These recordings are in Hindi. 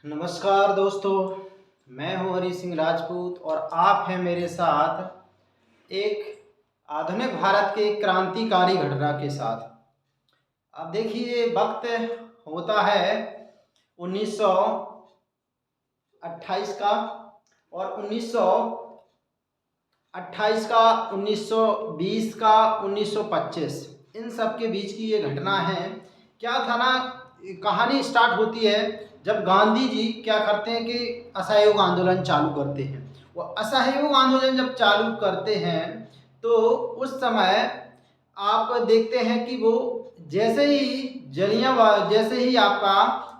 नमस्कार दोस्तों, मैं हूं हरी सिंह राजपूत और आप हैं मेरे साथ एक आधुनिक भारत के क्रांतिकारी घटना के साथ। अब देखिए, वक्त होता है 1928 का और 1928 का, 1920 का, 1925, इन सब के बीच की ये घटना है। क्या था ना, कहानी स्टार्ट होती है जब गांधी जी क्या करते हैं कि असहयोग आंदोलन चालू करते हैं। वो असहयोग आंदोलन जब चालू करते हैं तो उस समय आप देखते हैं कि वो जैसे ही जैसे ही आपका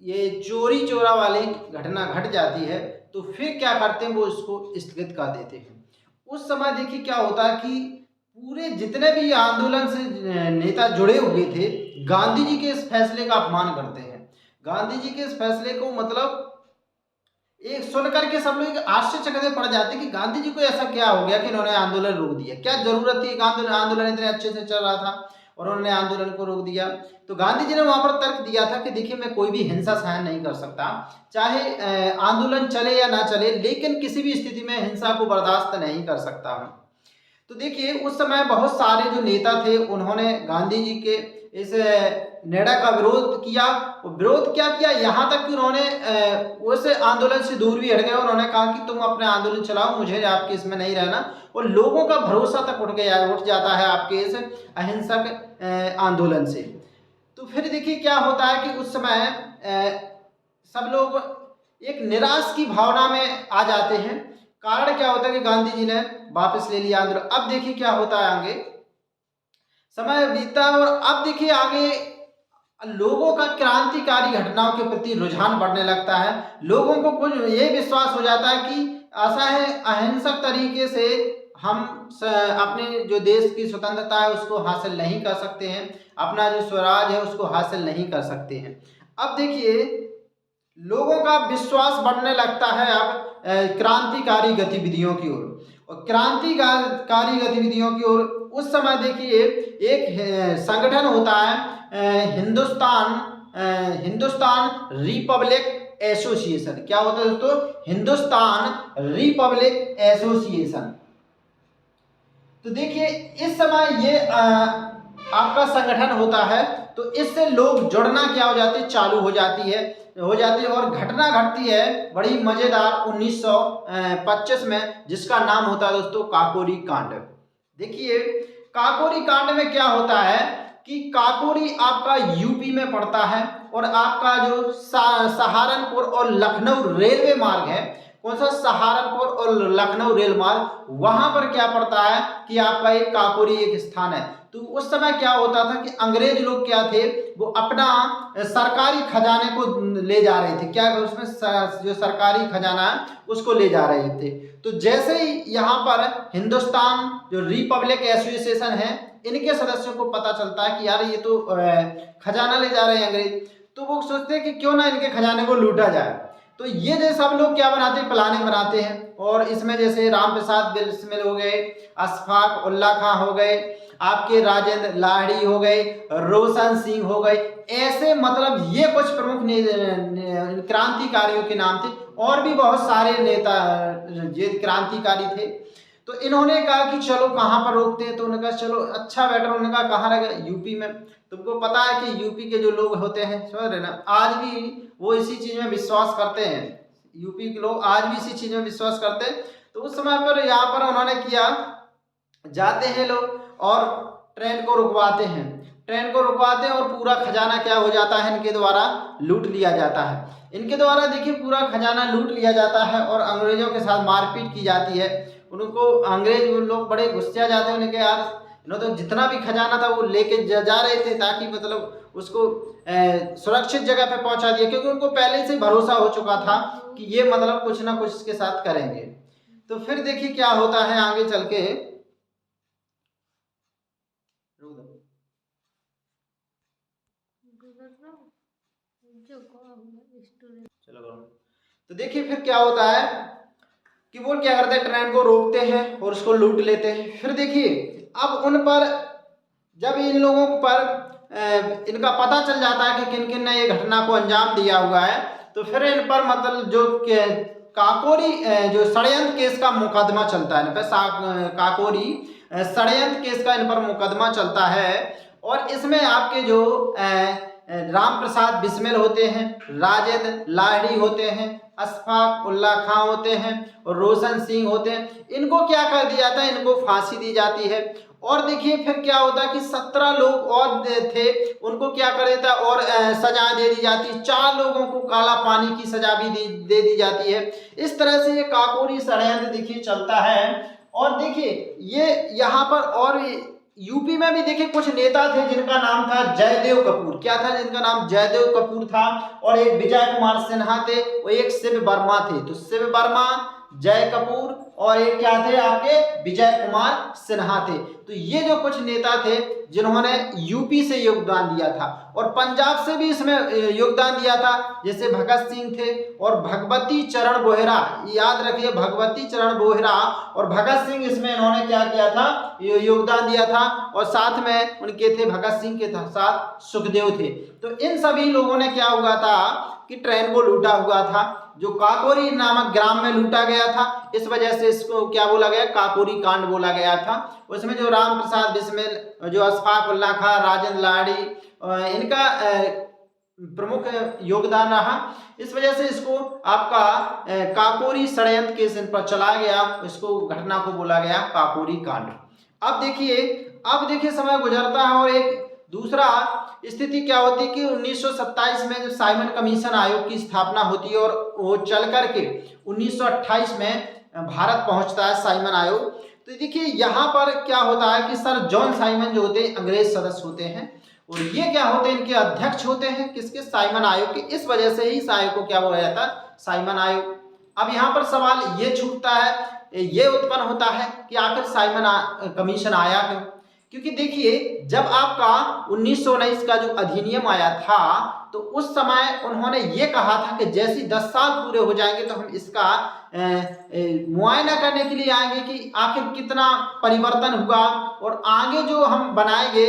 ये चोरी चोरा वाली घटना घट जाती है तो फिर क्या करते हैं, वो इसको स्थगित कर देते हैं। उस समय देखिए क्या होता है कि पूरे जितने भी आंदोलन से नेता जुड़े हुए थे, गांधी जी के इस फैसले का अपमान करते हैं। गांधी जी के इस फैसले को मतलब एक सुन करके सब लोग आश्चर्यचकित में पड़ जाते कि गांधी जी को ऐसा क्या हो गया कि इन्होंने आंदोलन रोक दिया। क्या जरूरत थी, आंदोलन इतने अच्छे से चल रहा था और उन्होंने आंदोलन को रोक दिया। तो गांधी जी ने वहां पर तर्क दिया था कि देखिए, मैं कोई भी हिंसा सहन नहीं कर सकता, चाहे आंदोलन चले या ना चले, लेकिन किसी भी स्थिति में हिंसा को बर्दाश्त नहीं कर सकता हूं। तो देखिए, उस समय बहुत सारे जो नेता थे उन्होंने गांधी जी के इस निर्णय का विरोध किया। विरोध क्या किया, यहाँ तक कि उन्होंने उस आंदोलन से दूर भी हट गए। उन्होंने कहा कि तुम अपने आंदोलन चलाओ, मुझे आपके इसमें नहीं रहना। और लोगों का भरोसा तक उठ जाता है आपके इस अहिंसक आंदोलन से। तो फिर देखिए क्या होता है कि उस समय सब लोग एक निराश की भावना में आ जाते हैं। कारण क्या होता है कि गांधी जी ने वापस ले लिया आंदोलन। अब देखिए क्या होता है, आगे समय बीतता है और अब देखिए आगे लोगों का क्रांतिकारी घटनाओं के प्रति रुझान बढ़ने लगता है। लोगों को कुछ ये विश्वास हो जाता है कि ऐसा है, अहिंसक तरीके से हम अपने जो देश की स्वतंत्रता है उसको हासिल नहीं कर सकते हैं, अपना जो स्वराज है उसको हासिल नहीं कर सकते हैं। अब देखिए लोगों का विश्वास बढ़ने लगता है अब क्रांतिकारी गतिविधियों की ओर। और क्रांतिकारी गतिविधियों की ओर उस समय देखिए एक संगठन होता है, हिंदुस्तान रिपब्लिक एसोसिएशन। क्या होता है दोस्तों? Hindustan Republic association. तो देखिए इस समय ये आपका संगठन होता है, तो इससे लोग जुड़ना क्या हो जाते, चालू हो जाती है और घटना घटती है बड़ी मजेदार 1925 में, जिसका नाम होता है दोस्तों काकोरी कांड। देखिए काकोरी कांड में क्या होता है कि काकोरी आपका यूपी में पड़ता है और आपका जो सहारनपुर और लखनऊ रेलवे मार्ग है, कौन सा, सहारनपुर और लखनऊ रेल मार्ग, वहां पर क्या पड़ता है कि आपका एक काकोरी एक स्थान है। तो उस समय क्या होता था कि अंग्रेज लोग क्या थे, वो अपना सरकारी खजाने को ले जा रहे थे। क्या उसमें जो सरकारी खजाना है उसको ले जा रहे थे। तो जैसे ही यहाँ पर हिंदुस्तान जो रिपब्लिक एसोसिएशन है, इनके सदस्यों को पता चलता है कि यार ये तो खजाना ले जा रहे हैं अंग्रेज, तो वो सोचते हैं कि क्यों ना इनके खजाने को लूटा जाए। तो ये जो सब लोग क्या बनाते हैं, प्लानिंग बनाते हैं। और इसमें जैसे राम प्रसाद बिस्मिल हो गए, अशफाक उल्ला खां हो गए, आपके राजेंद्र लाहिड़ी हो गए, रोशन सिंह हो गए, ऐसे मतलब ये कुछ प्रमुख क्रांतिकारियों के नाम थे। और भी बहुत सारे नेता ये क्रांतिकारी थे। तो इन्होंने कहा कि चलो कहाँ पर रोकते हैं, तो उन्होंने कहा चलो अच्छा बेटर, उन्होंने कहा कहाँ रहेगा, यूपी में। तुमको पता है कि यूपी के जो लोग होते हैं, समझ रहे ना, आज भी वो इसी चीज में विश्वास करते हैं। यूपी के लोग आज भी इसी चीज में विश्वास करते हैं। तो उस समय पर यहाँ पर उन्होंने किया, जाते हैं लोग और ट्रेन को रुकवाते हैं, और पूरा खजाना क्या हो जाता है, इनके द्वारा लूट लिया जाता है। इनके द्वारा देखिए पूरा खजाना लूट लिया जाता है और अंग्रेजों के साथ मारपीट की जाती है। उनको अंग्रेज लोग बड़े गुस्से जाते हैं, उन्हें यार इन्होंने तो जितना भी खजाना था वो लेके जा रहे थे, ताकि मतलब उसको सुरक्षित जगह पे पहुंचा दिया, क्योंकि उनको पहले से भरोसा हो चुका था कि ये मतलब कुछ ना कुछ इसके साथ करेंगे। तो फिर देखिए क्या होता है आगे चल के, चलो। तो देखिए फिर क्या होता है कि वो क्या करते हैं, ट्रेन को रोकते हैं और उसको लूट लेते हैं। फिर देखिए अब उन पर, जब इन लोगों पर इनका पता चल जाता है कि किन किन ने ये घटना को अंजाम दिया हुआ है, तो फिर इन पर मतलब जो काकोरी जो षड्यंत्र केस का मुकदमा चलता है, काकोरी षड्यंत्र केस का इन पर मुकदमा चलता है। और इसमें आपके जो राम प्रसाद बिस्मिल होते हैं, राजेंद्र लाहिड़ी होते हैं, अशफाक उल्ला खां होते हैं और रोशन सिंह होते हैं, इनको क्या कर दिया जाता है, इनको फांसी दी जाती है। और देखिए फिर क्या होता है कि 17 लोग और थे, उनको क्या कर देता है और सजा दे दी जाती है। 4 लोगों को काला पानी की सजा भी दे दी जाती है। इस तरह से ये काकोरी षड्यंत्र देखिए चलता है। और देखिए ये यहाँ पर और यूपी में भी देखिए कुछ नेता थे जिनका नाम था जयदेव कपूर। क्या था? जिनका नाम जयदेव कपूर था। और एक विजय कुमार सिन्हा थे और एक शिव वर्मा थे। तो शिव वर्मा, जय कपूर और एक क्या थे आपके विजय कुमार सिन्हा थे। तो ये जो कुछ नेता थे जिन्होंने यूपी से योगदान दिया था और पंजाब से भी इसमें योगदान दिया था, जैसे भगत सिंह थे और भगवती चरण बोहरा। याद रखिए भगवती चरण बोहरा और भगत सिंह, इसमें इन्होंने क्या किया था, योगदान दिया था। और साथ में उनके थे भगत सिंह के साथ सुखदेव थे। तो इन सभी लोगों ने क्या हुआ था कि ट्रेन को लूटा हुआ था, जो काकोरी नामक ग्राम में लूटा गया था। इस वजह से इसको क्या बोला गया, काकोरी कांड बोला गया था। उसमें जो राम प्रसाद बिस्मिल, जो अशफाक उल्ला खां, राजेंद्र लाहिड़ी, इनका प्रमुख योगदान रहा। इस वजह से इसको आपका काकोरी षड्यंत्र केस इन पर चलाया गया, इसको घटना को बोला गया काकोरी कांड। अब देखिए समय गुजरता है और एक दूसरा स्थिति क्या होती है कि 1927 में जब साइमन कमीशन आयोग की स्थापना होती है और वो चल करके 1928 में भारत पहुंचता है साइमन आयोग। तो देखिए यहाँ पर क्या होता है कि सर जॉन साइमन जो होते हैं अंग्रेज सदस्य होते हैं और ये क्या होते हैं, इनके अध्यक्ष होते हैं किसके, साइमन आयोग के। इस वजह से ही इस आयोग को क्या बोला जाता है, साइमन आयोग। अब यहाँ पर सवाल ये छूटता है, ये उत्पन्न होता है कि आखिर साइमन कमीशन आया क्यों? क्योंकि देखिए जब आपका 1919 का जो अधिनियम आया था तो उस समय उन्होंने ये कहा था कि जैसे 10 साल पूरे हो जाएंगे तो हम इसका मुआयना करने के लिए आएंगे कि आखिर कितना परिवर्तन हुआ और आगे जो हम बनाएंगे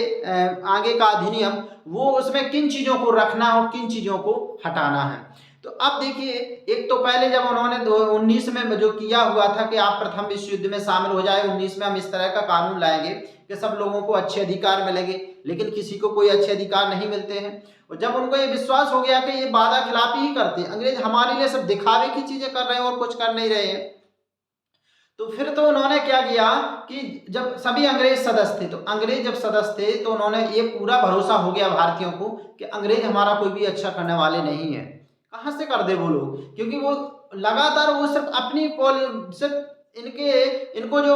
आगे का अधिनियम, वो उसमें किन चीज़ों को रखना और किन चीज़ों को हटाना है। तो अब देखिए एक तो पहले जब उन्होंने 19 में जो किया हुआ था कि आप प्रथम विश्व युद्ध में शामिल हो जाए, 19 में हम इस तरह का कानून लाएंगे कि सब लोगों को अच्छे अधिकार मिलेंगे, लेकिन किसी को कोई अच्छे अधिकार नहीं मिलते हैं। और जब उनको ये विश्वास हो गया कि ये वादा खिलाफी ही करते हैं, अंग्रेज हमारे लिए सब दिखावे की चीजें कर रहे हैं और कुछ कर नहीं रहे हैं, तो फिर तो उन्होंने क्या किया कि जब सभी अंग्रेज सदस्य थे, तो अंग्रेज जब सदस्य थे तो उन्होंने ये पूरा भरोसा हो गया भारतीयों को कि अंग्रेज हमारा कोई भी अच्छा करने वाले नहीं है। कहाँ से कर दे वो लोग, क्योंकि वो लगातार वो सिर्फ अपनी सिर्फ इनको जो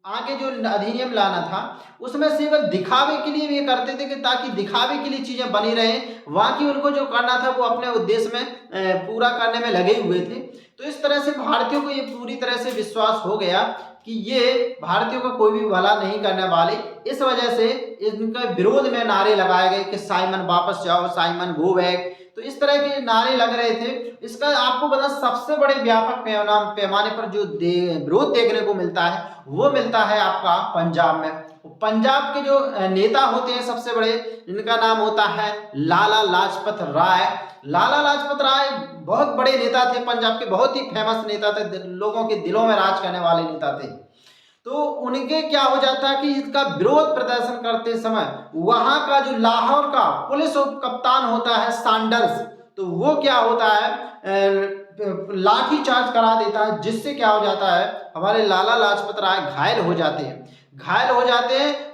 आगे जो अधिनियम लाना था उसमें सिर्फ दिखावे के लिए ये करते थे कि ताकि दिखावे के लिए चीजें बनी रहें, बाकी उनको जो करना था वो अपने उद्देश्य में पूरा करने में लगे हुए थे। तो इस तरह से भारतीयों को ये पूरी तरह से विश्वास हो गया कि ये भारतीयों का कोई भी भला नहीं करने वाले। इस वजह से इनके विरोध में नारे लगाए गए कि साइमन वापस जाओ, साइमन गो बैक। तो इस तरह के नारे लग रहे थे। इसका आपको पता सबसे बड़े व्यापक पैमाने पर जो विरोध देखने को मिलता है वो मिलता है आपका पंजाब में। पंजाब के जो नेता होते हैं सबसे बड़े, जिनका नाम होता है लाला लाजपत राय। लाला लाजपत राय बहुत बड़े नेता थे, पंजाब के बहुत ही फेमस नेता थे, लोगों के दिलों में राज करने वाले नेता थे। तो उनके क्या हो जाता है कि इसका विरोध प्रदर्शन करते समय वहां का जो लाहौर का पुलिस कप्तान होता है सैंडर्स, तो वो क्या होता है लाठी चार्ज करा देता है, जिससे क्या हो जाता है हमारे लाला लाजपत राय घायल हो जाते हैं।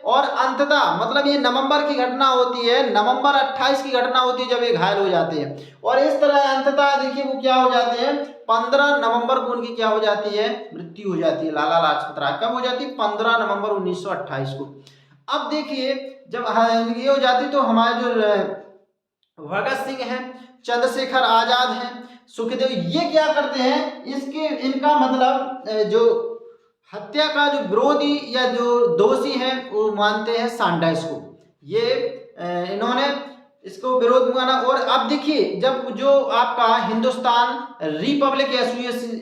और अंततः मतलब ये नवंबर की घटना होती है, नवंबर 28 की घटना होती है जब ये घायल हो जाते हैं। और इस तरह अंततः देखिए वो क्या हो जाते हैं, 15 नवंबर को उनकी क्या हो जाती है, मृत्यु हो जाती है लाला लाजपत राय। कब हो जाती है? 15 नवंबर 1928 को। अब देखिए जब ये हो जाती तो हमारे जो भगत सिंह हैं, चंद्रशेखर आजाद हैं, सुखदेव, ये क्या करते हैं, इनका मतलब जो हत्या का जो विरोधी या जो दोषी है वो मानते हैं सैंडर्स को। ये इन्होंने इसको विरोध माना। और अब देखिए जब जो आपका हिंदुस्तान रिपब्लिक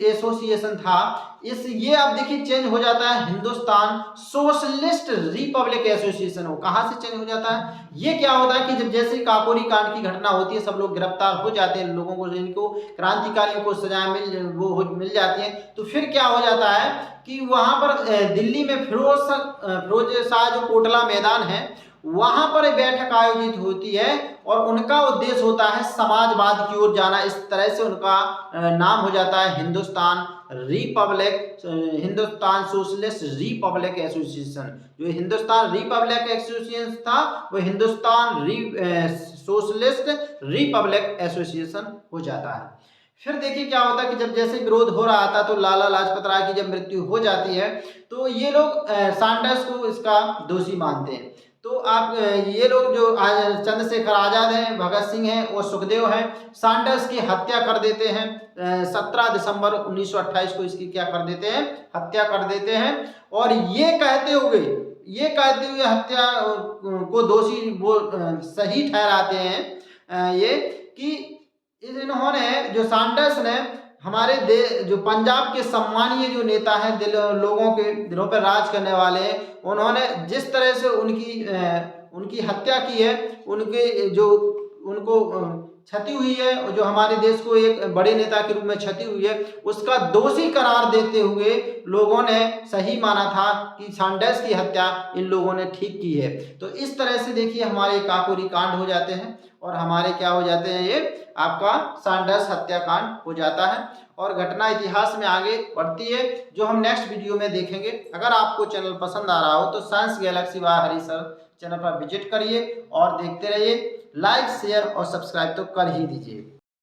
एसोसिएशन था, इस ये अब देखिए चेंज हो जाता है हिंदुस्तान सोशलिस्ट रिपब्लिक एसोसिएशन हो। कहाँ से चेंज हो जाता है? ये क्या होता है कि जब जैसे काकोरी कांड की घटना होती है, सब लोग गिरफ्तार हो जाते हैं, लोगों को जिनको क्रांतिकारियों को सजा मिल जाती है, तो फिर क्या हो जाता है कि वहां पर दिल्ली में फिरोज शाह जो कोटला मैदान है, वहां पर एक बैठक आयोजित होती है और उनका उद्देश्य होता है समाजवाद की ओर जाना। इस तरह से उनका नाम हो जाता है हिंदुस्तान सोशलिस्ट रिपब्लिक एसोसिएशन। जो हिंदुस्तान रिपब्लिक एसोसिएशन था वो हिंदुस्तान सोशलिस्ट रिपब्लिक एसोसिएशन हो जाता है। फिर देखिए क्या होता है कि जब जैसे विरोध हो रहा था तो लाला लाजपत राय की जब मृत्यु हो जाती है तो ये लोग सैंडर्स को इसका दोषी मानते हैं। तो आप ये लोग जो चंद्रशेखर आजाद हैं, भगत सिंह हैं और सुखदेव हैं, सैंडर्स की हत्या कर देते हैं। 17 दिसंबर 1928 को इसकी क्या कर देते हैं? हत्या कर देते हैं। और ये कहते हुए हत्या को दोषी वो सही ठहराते हैं ये कि इन्होंने जो सैंडर्स ने हमारे जो पंजाब के सम्मानीय जो नेता हैं, लोगों के दिलों पर राज करने वाले हैं, उन्होंने जिस तरह से उनकी हत्या की है, उनको क्षति हुई है और जो हमारे देश को एक बड़े नेता के रूप में क्षति हुई है, उसका दोषी करार देते हुए लोगों ने सही माना था कि सैंडर्स की हत्या इन लोगों ने ठीक की है। तो इस तरह से देखिए हमारे काकोरी कांड हो जाते हैं और हमारे क्या हो जाते हैं, ये आपका सैंडर्स हत्याकांड हो जाता है और घटना इतिहास में आगे बढ़ती है, जो हम नेक्स्ट वीडियो में देखेंगे। अगर आपको चैनल पसंद आ रहा हो तो साइंस गैलेक्सी बाय हरी सर चैनल पर विजिट करिए और देखते रहिए। लाइक शेयर और सब्सक्राइब तो कर ही दीजिए।